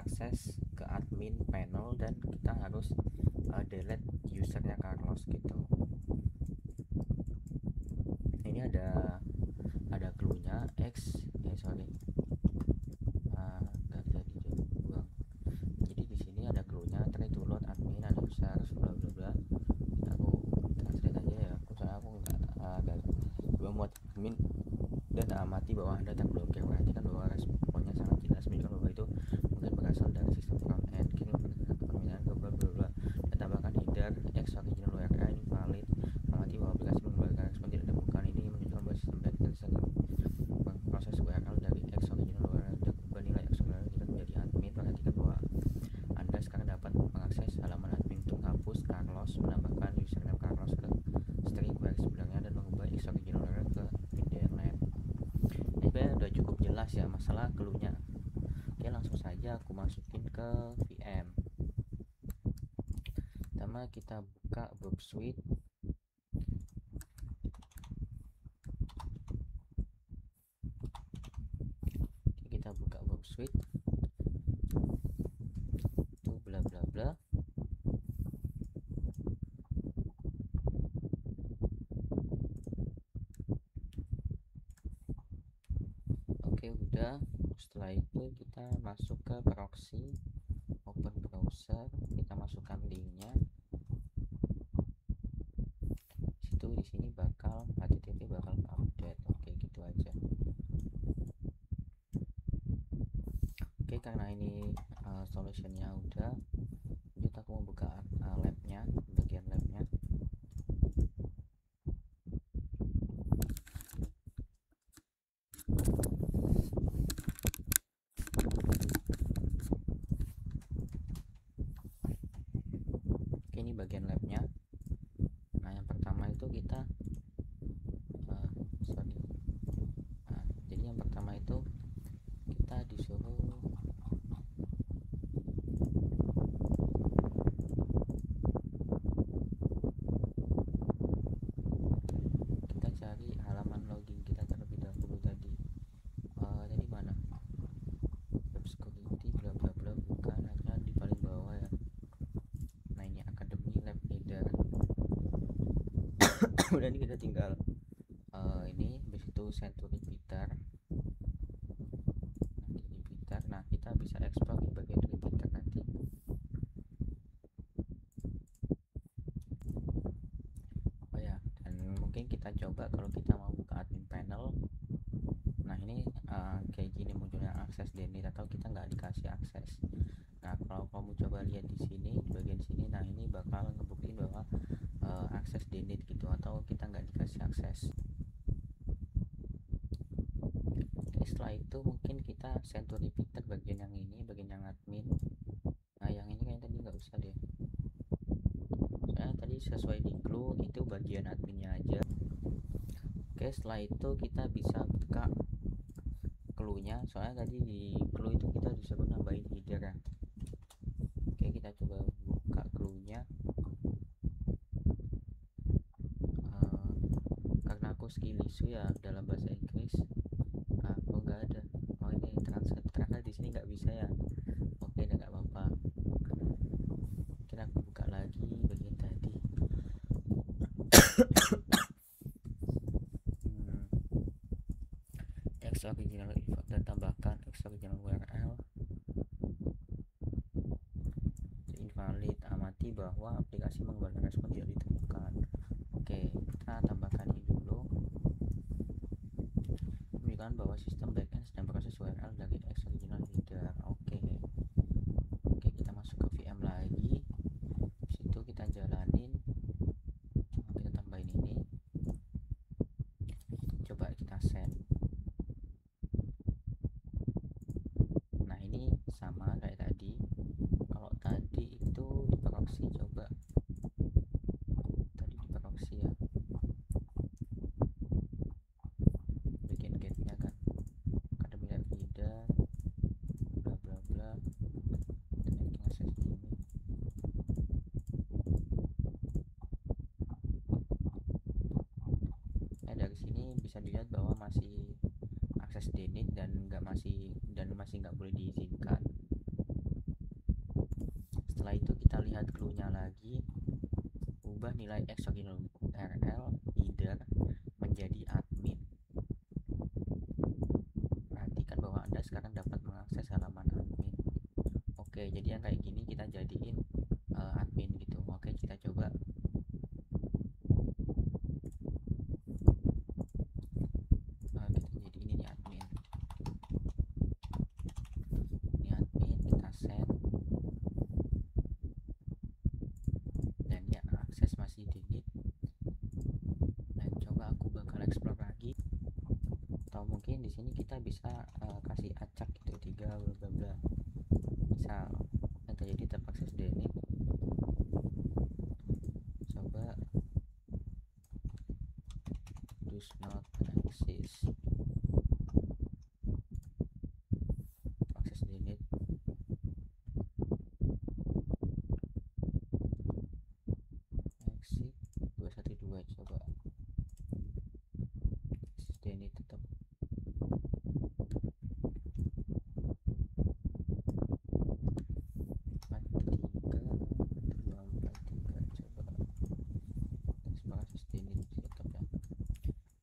akses ke admin panel dan kita harus delete usernya Carlos gitu. Ini ada clue-nya x nggak jadi buang. Jadi di sini ada clue-nya, try to load admin ada users bla bla bla. Aku translate aja ya, aku nggak muat admin dan amati bahwa Anda terblokir. Perhatikan bahwa responnya sangat jelas menunjukkan bahwa itu mungkin berasal dari sistem front end, kini permintaan bla bla bla, dan tambahkan header x original URL invalid. Amati bahwa aplikasi mengembalikan respon tidak ditemukan. Ini menunjukkan bahwa sistem backend sedang proses URL dari x original URL dan ubah nilai x original kita menjadi admin. Perhatikan bahwa Anda sekarang dapat mengakses halaman admin untuk menghapus Carlos, menambahkan username Carlos ke string query sebelumnya, dan mengubah x original URL ke midland. Ini sebenarnya udah cukup jelas ya masalah clue-nya. Oke, langsung saja aku masukin ke VM. Pertama kita buka Burp Suite. Kita buka Burp Suite. Itu bla bla bla. Oke, udah. Setelah itu kita masuk ke proxy, open browser, kita masukkan linknya. Di sini bakal HTTP bakal update. Oke, gitu aja. Oke, karena ini solutionnya udah, lanjut aku mau buka labnya, bagian labnya. Oke, ini bagian labnya. Nah, yang pertama itu kita jadi yang pertama itu kita disuruh kita cari halaman login kita terlebih dahulu. Tadi mana web security bla bla bla, bukan, harusnya di paling bawah ya. Nah, ini academy lab header. Kemudian kita tinggal ini habis itu send to repeater. Nah, kita bisa ekspor di bagian repeater nanti. Oh ya, dan mungkin kita coba kalau kita mau buka admin panel. Nah, ini kayak gini munculnya akses denied atau kita nggak dikasih akses. Nah, kalau kamu coba lihat di sini, di bagian sini, nah ini bakal ngebuktiin bahwa akses denied gitu, atau kita nggak dikasih akses. Oke, setelah itu mungkin kita send to repeater bagian yang ini, bagian yang admin. Nah, yang ini kayaknya tadi nggak usah deh, soalnya tadi sesuai di clue itu bagian adminnya aja. Oke, setelah itu kita bisa buka clue-nya, soalnya tadi di clue itu kita disuruh nambahin header ya. Oke, kita coba buka clue-nya. Karena aku skill issue ya dalam bahasa Inggris, aku nggak ada. Oh, ini translate karena di sini nggak bisa ya. Oke, nggak apa-apa. Mungkin aku buka lagi bagian tadi. X original info dan tambahkan X original URL invalid. Amati bahwa aplikasi mengembalikan respon tidak ditemukan. Oke, kita tambahkan ini dulu, menunjukkan bahwa sistem backend sedang proses URL dari X original header. Oke, kita masuk ke VM lagi. Situ kita jalanin, kita tambahin ini, coba kita send. Nah, ini sama kayak tadi. Kalau tadi itu di proxy, coba tadi di proxy ya, bagian get-nya kan academy lab header bla bla bla, dan akses ini. Dari sini bisa dilihat bahwa masih akses denied dan masih nggak boleh diizinkan. Setelah itu kita lihat clue-nya lagi, ubah nilai exogenous URL leader menjadi admin. Perhatikan bahwa Anda sekarang dapat mengakses halaman admin. Oke, jadi yang kayak gini kita jadiin admin gitu. Oke, kita coba. Kita jadi ini admin. Ini admin, kita send. Dan ya, akses masih delete. Dan coba aku bakal explore lagi. Atau mungkin di sini kita bisa kasih acak gitu, 3 bla bla. Misal yang terjadi terpaksa delete. Coba does not exist. Akses delete. Exit 212 coba. Akses delete tetap.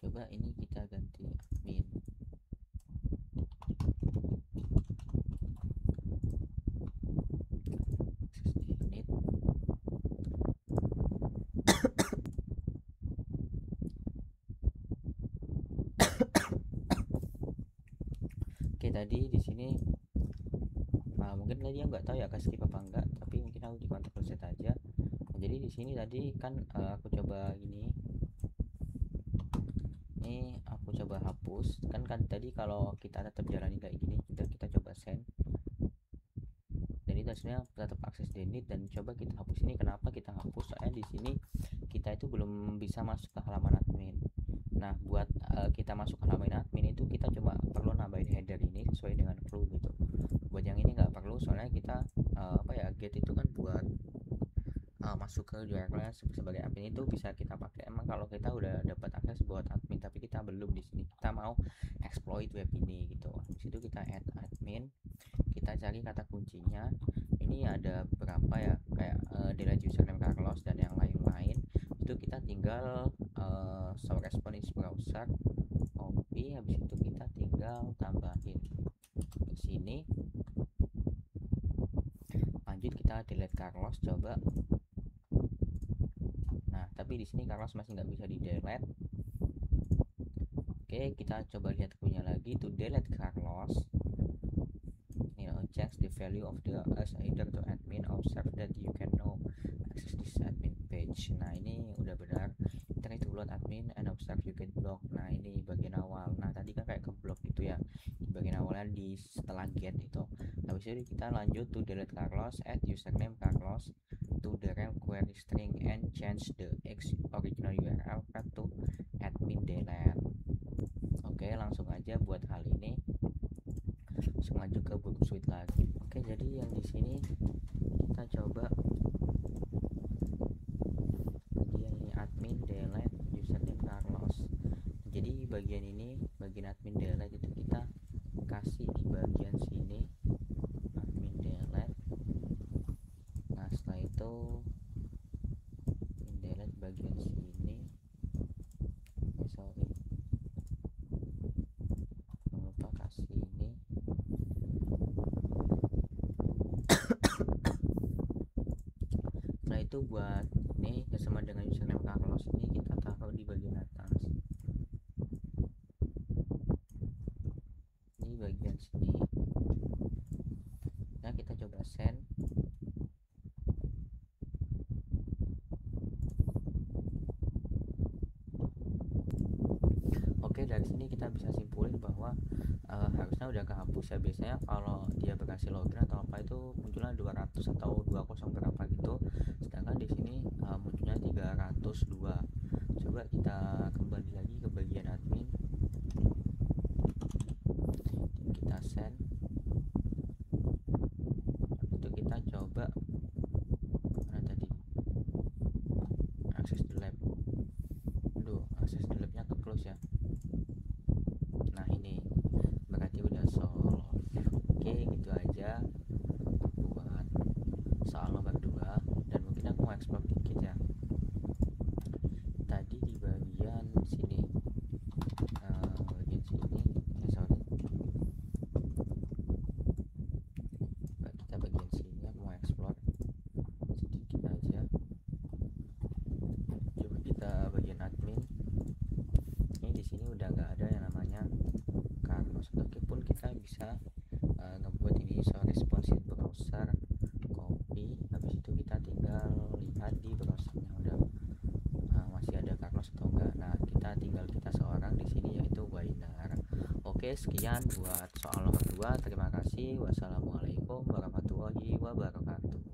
Coba ini kita ganti admin. Oke, tadi di sini mungkin tadi nggak tahu ya skip apa enggak, tapi mungkin aku di control Z aja. Jadi di sini tadi kan aku coba ini aku coba hapus kan tadi kalau kita tetap jalani kayak gini, kita coba send. Jadi hasilnya tetap akses delete, dan coba kita hapus ini. Kenapa kita hapus? Soalnya di sini kita itu belum bisa masuk ke halaman admin. Nah, buat kita masuk ke halaman admin itu kita cuma perlu nambahin header ini sesuai dengan clue gitu. Buat yang ini nggak perlu, soalnya kita get itu kan buat masuk ke URL sebagai admin itu bisa kita pakai. Emang kalau kita udah dapat akses buat admin, tapi kita belum di sini, kita mau exploit web ini gitu. Habis itu kita add admin, kita cari kata kuncinya. Ini ada beberapa ya, kayak delete username Carlos dan yang lain-lain. Itu kita tinggal show response browser, copy, habis itu kita tinggal tambahin di sini. Lanjut kita delete Carlos coba. Nah, tapi di sini Carlos masih nggak bisa di delete. Oke, kita coba lihat punya lagi, to delete Carlos. Change the value of the as either to admin, observe that you can now access this admin page. Nah, ini udah benar. Try to load admin and observe you can block. Nah, ini bagian awal. Nah, tadi kan kayak ke block gitu ya, di bagian awalnya di setelah get itu. Habis itu kita lanjut to delete Carlos, add username Carlos to the rel query string and change the original URL path to admin delete. Oke, langsung aja buat hal ini. Langsung maju ke book suite lagi. Oke, jadi yang di sini kita coba bagian ini admin delete username Carlos. Jadi bagian ini, bagian admin delete itu kita kasih di bagian sini admin delete. Nah, setelah itu admin delete bagian sini. Sorry, jangan lupa kasih ini. Setelah itu buat ini ya sama dengan username Carlos, ini kita taruh di bagian atas. Ini bagian sini. Nah, kita coba send. Oke, dari sini kita bisa simpulin bahwa harusnya udah kehapus ya. Biasanya kalau dia berhasil login atau apa itu munculnya 200 atau 20 berapa gitu, sedangkan di sini munculnya 302. Coba kita kembali lagi ke bagian admin, kita send. Itu kita coba mana tadi, akses the lab. Aduh, akses the labnya ke close ya. Nah, ini berarti udah solve. Oke, gitu aja buat soal nomor bisa ngebuat ini so responsive browser, copy, habis itu kita tinggal lihat di browsernya udah masih ada Carlos atau enggak. Nah, kita seorang di sini yaitu Wainar. Oke, sekian buat soal nomor 2. Terima kasih. Wassalamualaikum warahmatullahi wabarakatuh.